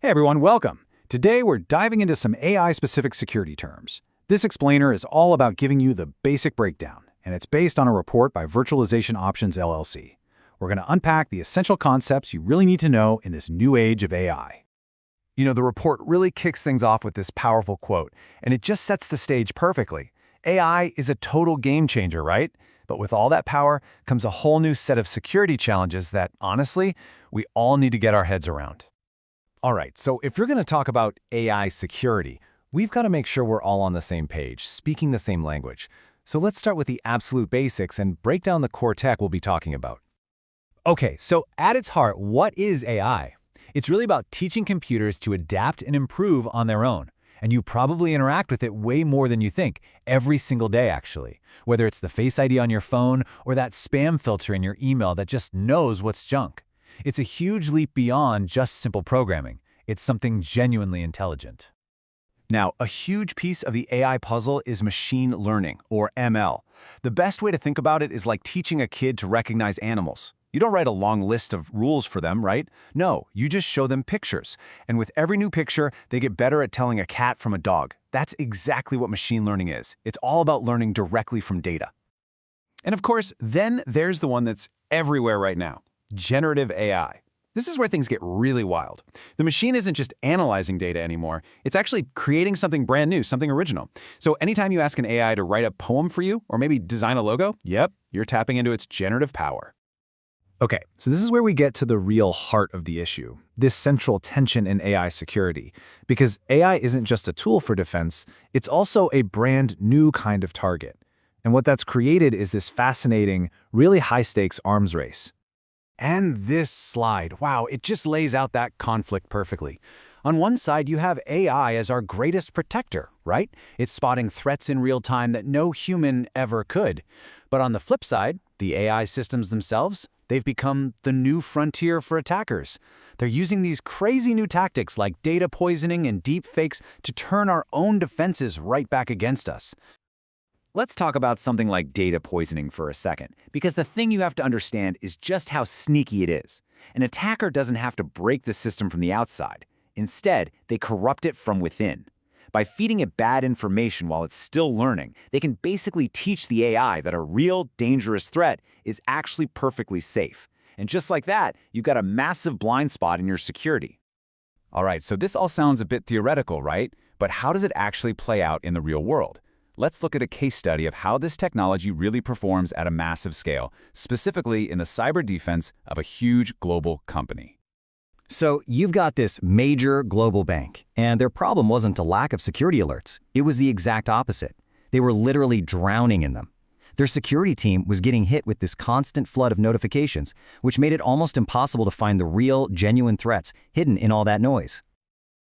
Hey everyone, welcome. Today we're diving into some AI-specific security terms. This explainer is all about giving you the basic breakdown, and it's based on a report by Virtualization Options LLC. We're going to unpack the essential concepts you really need to know in this new age of AI. You know, the report really kicks things off with this powerful quote, and it just sets the stage perfectly. AI is a total game changer, right? But with all that power comes a whole new set of security challenges that, honestly, we all need to get our heads around. All right, so if you're going to talk about AI security, we've got to make sure we're all on the same page, speaking the same language. So let's start with the absolute basics and break down the core tech we'll be talking about. Okay, so at its heart, what is AI? It's really about teaching computers to adapt and improve on their own. And you probably interact with it way more than you think, every single day actually. Whether it's the Face ID on your phone or that spam filter in your email that just knows what's junk. It's a huge leap beyond just simple programming. It's something genuinely intelligent. Now, a huge piece of the AI puzzle is machine learning, or ML. The best way to think about it is like teaching a kid to recognize animals. You don't write a long list of rules for them, right? No, you just show them pictures. And with every new picture, they get better at telling a cat from a dog. That's exactly what machine learning is. It's all about learning directly from data. And of course, then there's the one that's everywhere right now. Generative AI. This is where things get really wild. The machine isn't just analyzing data anymore, it's actually creating something brand new, something original. So anytime you ask an AI to write a poem for you, or maybe design a logo, yep, you're tapping into its generative power. Okay, so this is where we get to the real heart of the issue, this central tension in AI security. Because AI isn't just a tool for defense, it's also a brand new kind of target. And what that's created is this fascinating, really high-stakes arms race. And this slide, wow, it just lays out that conflict perfectly. On one side, you have AI as our greatest protector, right? It's spotting threats in real time that no human ever could. But on the flip side, the AI systems themselves, they've become the new frontier for attackers. They're using these crazy new tactics like data poisoning and deep fakes to turn our own defenses right back against us. Let's talk about something like data poisoning for a second, because the thing you have to understand is just how sneaky it is. An attacker doesn't have to break the system from the outside. Instead, they corrupt it from within. By feeding it bad information while it's still learning, they can basically teach the AI that a real, dangerous threat is actually perfectly safe. And just like that, you've got a massive blind spot in your security. All right, so this all sounds a bit theoretical, right? But how does it actually play out in the real world? Let's look at a case study of how this technology really performs at a massive scale, specifically in the cyber defense of a huge global company. So you've got this major global bank, and their problem wasn't a lack of security alerts. It was the exact opposite. They were literally drowning in them. Their security team was getting hit with this constant flood of notifications, which made it almost impossible to find the real, genuine threats hidden in all that noise.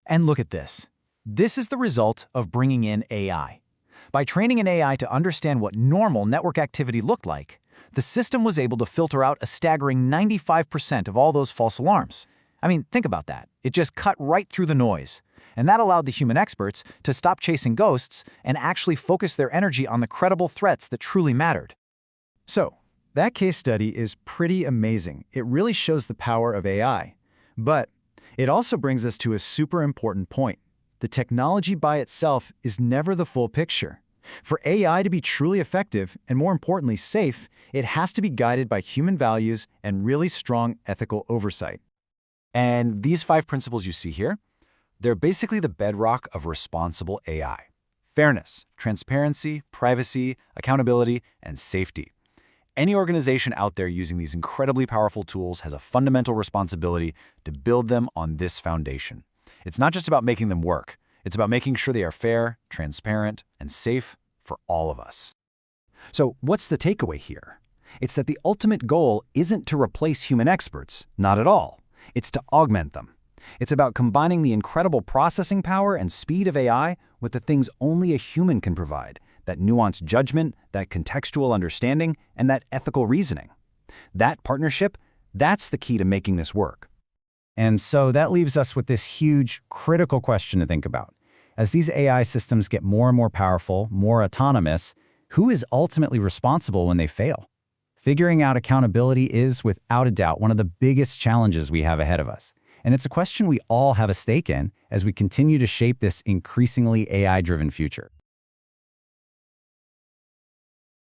And look at this. This is the result of bringing in AI. By training an AI to understand what normal network activity looked like, the system was able to filter out a staggering 95% of all those false alarms. I mean, think about that. It just cut right through the noise. And that allowed the human experts to stop chasing ghosts and actually focus their energy on the credible threats that truly mattered. So, that case study is pretty amazing. It really shows the power of AI. But it also brings us to a super important point. The technology by itself is never the full picture. For AI to be truly effective, and more importantly safe, it has to be guided by human values and really strong ethical oversight. And these 5 principles you see here, they're basically the bedrock of responsible AI. Fairness, transparency, privacy, accountability, and safety. Any organization out there using these incredibly powerful tools has a fundamental responsibility to build them on this foundation. It's not just about making them work. It's about making sure they are fair, transparent, and safe for all of us. So what's the takeaway here? It's that the ultimate goal isn't to replace human experts, not at all. It's to augment them. It's about combining the incredible processing power and speed of AI with the things only a human can provide, that nuanced judgment, that contextual understanding, and that ethical reasoning. That partnership, that's the key to making this work. And so that leaves us with this huge, critical question to think about. As these AI systems get more and more powerful, more autonomous, who is ultimately responsible when they fail? Figuring out accountability is, without a doubt, one of the biggest challenges we have ahead of us. And it's a question we all have a stake in as we continue to shape this increasingly AI-driven future.